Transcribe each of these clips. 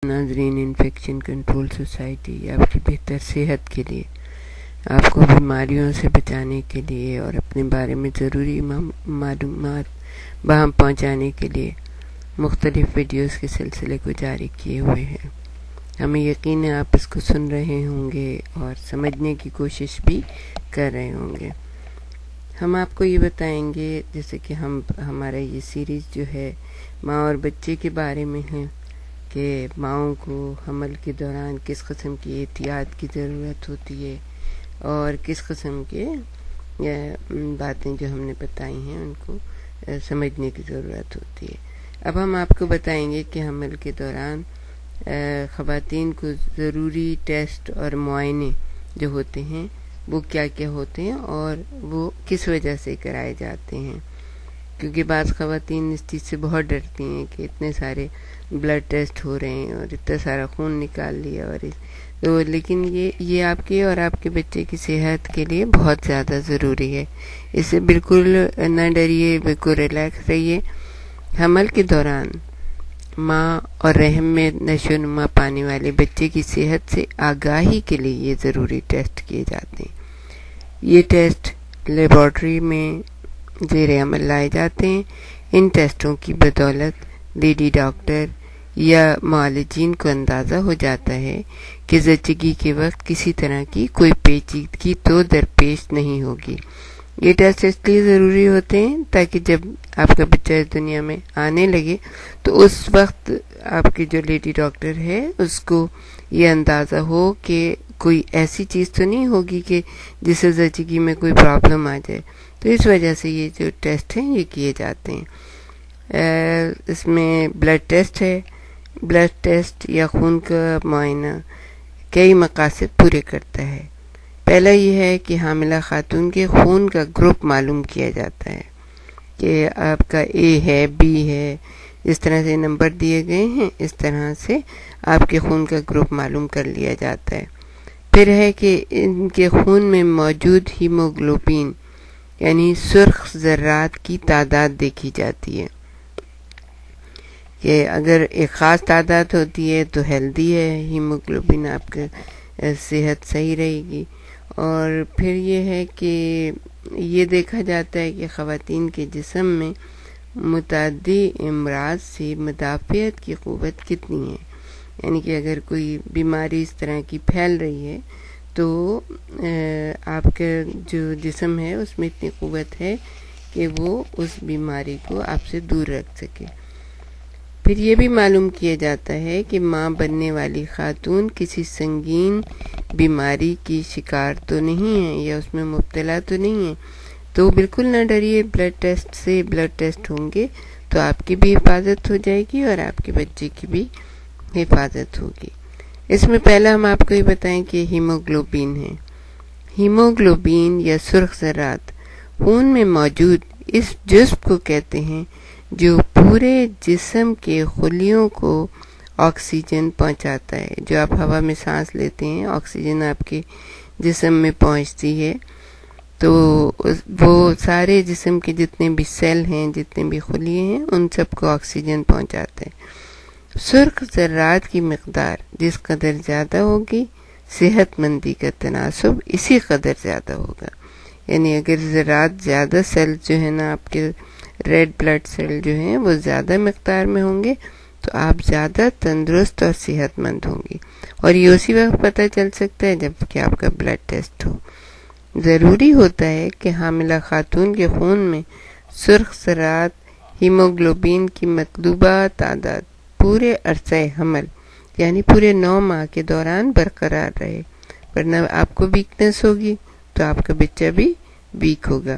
ناظرین، infection control society آپ کی بہتر صحت کے لیے، آپ کو بیماریوں سے بچانے کے لیے اور اپنے بارے میں ضروری معلومات باہم پہنچانے کے لیے مختلف ویڈیوز کے سلسلے کو جاری کیے ہوئے ہیں۔ ہمیں یقین ہے آپ اس کو سن رہے ہوں گے اور سمجھنے کی کوشش بھی کر رہے ہوں گے۔ ہم آپ کو یہ بتائیں گے، جیسے کہ ہمارا یہ سیریز جو ہے ماں اور بچے کے بارے میں ہے، کہ ماؤں کو حمل کے دوران کس قسم کی احتیاط کی ضرورت ہوتی ہے اور کس قسم کے باتیں جو ہم نے بتائی ہیں ان کو سمجھنے کی ضرورت ہوتی ہے۔ اب ہم آپ کو بتائیں گے کہ حمل کے دوران خواتین کو ضروری ٹیسٹ اور معائنے جو ہوتے ہیں وہ کیا کیا ہوتے ہیں اور وہ کس وجہ سے کرائے جاتے ہیں، کیونکہ بعض خواتین اس چیز سے بہت ڈرتی ہیں کہ اتنے سارے بلڈ ٹیسٹ ہو رہے ہیں اور اتنا سارا خون نکال لیا اور تو لیکن یہ آپ کے اور آپ کے بچے کی صحت کے لیے بہت زیادہ ضروری ہے۔ اس سے بالکل نہ ڈریے، بالکل ریلیکس رہیے۔ حمل کے دوران ماں اور رحم میں نشو و نما پانے والے بچے کی صحت سے آگاہی کے لیے یہ ضروری ٹیسٹ کیے جاتے ہیں۔ یہ ٹیسٹ لیبارٹری میں زیر عمل لائے جاتے ہیں۔ ان ٹیسٹوں کی بدولت لیڈی ڈاکٹر یا معالجین کو اندازہ ہو جاتا ہے کہ زچگی کے وقت کسی طرح کی کوئی پیچیدگی تو درپیش نہیں ہوگی۔ یہ ٹیسٹ اس لیے ضروری ہوتے ہیں تاکہ جب آپ کا بچہ اس دنیا میں آنے لگے تو اس وقت آپ کی جو لیڈی ڈاکٹر ہے اس کو یہ اندازہ ہو کہ کوئی ایسی چیز تو نہیں ہوگی کہ جس سے زچگی میں کوئی پرابلم آ جائے۔ تو اس وجہ سے یہ جو ٹیسٹ ہیں یہ کیے جاتے ہیں۔ اس میں بلڈ ٹیسٹ ہے۔ بلڈ ٹیسٹ یا خون کا معائنہ کئی مقاصد پورے کرتا ہے۔ پہلا یہ ہے کہ حاملہ خاتون کے خون کا گروپ معلوم کیا جاتا ہے کہ آپ کا اے ہے، بی ہے، جس طرح سے نمبر دیے گئے ہیں اس طرح سے آپ کے خون کا گروپ معلوم کر لیا جاتا ہے۔ پھر ہے کہ ان کے خون میں موجود ہیموگلوبین یعنی سرخ ذرات کی تعداد دیکھی جاتی ہے کہ اگر ایک خاص تعداد ہوتی ہے تو ہیلدی ہے، ہیموگلوبین آپ کا صحت صحیح رہے گی۔ اور پھر یہ ہے کہ یہ دیکھا جاتا ہے کہ خواتین کے جسم میں متعدی امراض سے مدافعت کی قوت کتنی ہے، یعنی کہ اگر کوئی بیماری اس طرح کی پھیل رہی ہے تو آپ کا جو جسم ہے اس میں اتنی قوت ہے کہ وہ اس بیماری کو آپ سے دور رکھ سکے۔ پھر یہ بھی معلوم کیا جاتا ہے کہ ماں بننے والی خاتون کسی سنگین بیماری کی شکار تو نہیں ہے یا اس میں مبتلا تو نہیں ہے، تو بالکل نہ ڈریے۔ بلڈ ٹیسٹ سے بلڈ ٹیسٹ ہوں گے تو آپ کی بھی حفاظت ہو جائے گی اور آپ کے بچے کی بھی حفاظت ہوگی۔ اس میں پہلا ہم آپ کو یہ بتائیں کہ ہیموگلوبین ہے۔ ہیموگلوبین یا سرخ ذرات خون میں موجود اس جزو کو کہتے ہیں جو پورے جسم کے خلیوں کو آکسیجن پہنچاتا ہے۔ جو آپ ہوا میں سانس لیتے ہیں، آکسیجن آپ کے جسم میں پہنچتی ہے تو وہ سارے جسم کے جتنے بھی سیل ہیں، جتنے بھی خلیے ہیں، ان سب کو آکسیجن پہنچاتا ہے۔ سرخ ذرات کی مقدار جس قدر زیادہ ہوگی، صحت مندی کا تناسب اسی قدر زیادہ ہوگا۔ یعنی اگر ذرات زیادہ سیل جو ہے نا آپ کے ریڈ بلڈ سیل جو ہیں وہ زیادہ مقدار میں ہوں گے تو آپ زیادہ تندرست اور صحت مند ہوں گی، اور یہ اسی وقت پتہ چل سکتا ہے جب کہ آپ کا بلڈ ٹیسٹ ہو۔ ضروری ہوتا ہے کہ حاملہ خاتون کے خون میں سرخ ذرات ہیموگلوبین کی مطلوبہ تعداد پورے عرصہ حمل یعنی پورے 9 ماہ کے دوران برقرار رہے، ورنہ آپ کو ویکنس ہوگی تو آپ کا بچہ بھی ویک ہوگا۔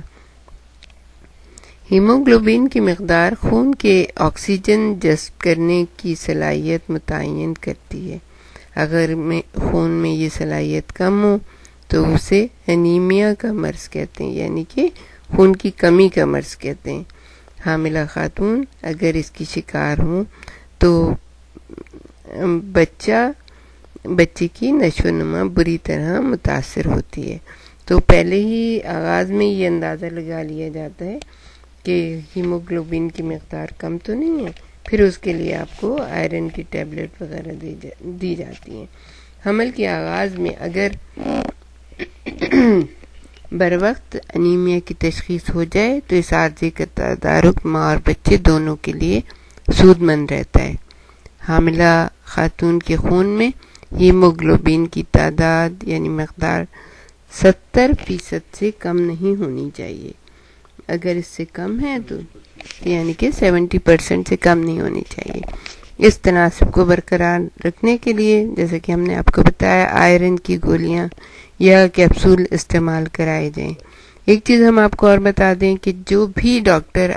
ہیموگلوبین کی مقدار خون کے آکسیجن جذب کرنے کی صلاحیت متعین کرتی ہے۔ اگر خون میں یہ صلاحیت کم ہو تو اسے انیمیا کا مرض کہتے ہیں، یعنی کہ خون کی کمی کا مرض کہتے ہیں۔ حاملہ خاتون اگر اس کی شکار ہوں تو بچے کی نشو و نما بری طرح متاثر ہوتی ہے۔ تو پہلے ہی آغاز میں یہ اندازہ لگا لیا جاتا ہے کہ ہیموگلوبین کی مقدار کم تو نہیں ہے، پھر اس کے لیے آپ کو آئرن کی ٹیبلٹ وغیرہ دی جاتی ہیں۔ حمل کے آغاز میں اگر بروقت انیمیا کی تشخیص ہو جائے تو اس عارضے کا تدارک ماں اور بچے دونوں کے لیے سود مند رہتا ہے۔ حاملہ خاتون کے خون میں ہیموگلوبین کی تعداد یعنی مقدار 70% سے کم نہیں ہونی چاہیے۔ اگر اس سے کم ہے تو یعنی کہ 70% سے کم نہیں ہونی چاہیے۔ اس تناسب کو برقرار رکھنے کے لیے جیسے کہ ہم نے آپ کو بتایا آئرن کی گولیاں یا کیپسول استعمال کرائے جائیں۔ ایک چیز ہم آپ کو اور بتا دیں کہ جو بھی ڈاکٹر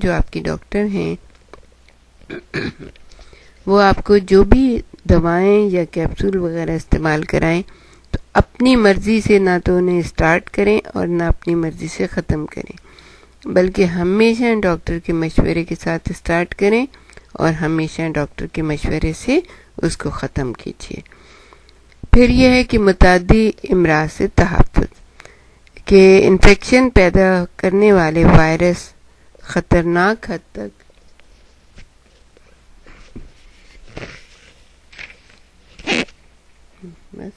جو آپ کی ڈاکٹر ہیں وہ آپ کو جو بھی دوائیں یا کیپسول وغیرہ استعمال کرائیں تو اپنی مرضی سے نہ تو انہیں اسٹارٹ کریں اور نہ اپنی مرضی سے ختم کریں، بلکہ ہمیشہ ڈاکٹر کے مشورے کے ساتھ اسٹارٹ کریں اور ہمیشہ ڈاکٹر کے مشورے سے اس کو ختم کیجیے۔ پھر یہ ہے کہ متعدی امراض سے تحفظ، کہ انفیکشن پیدا کرنے والے وائرس خطرناک حد تک بس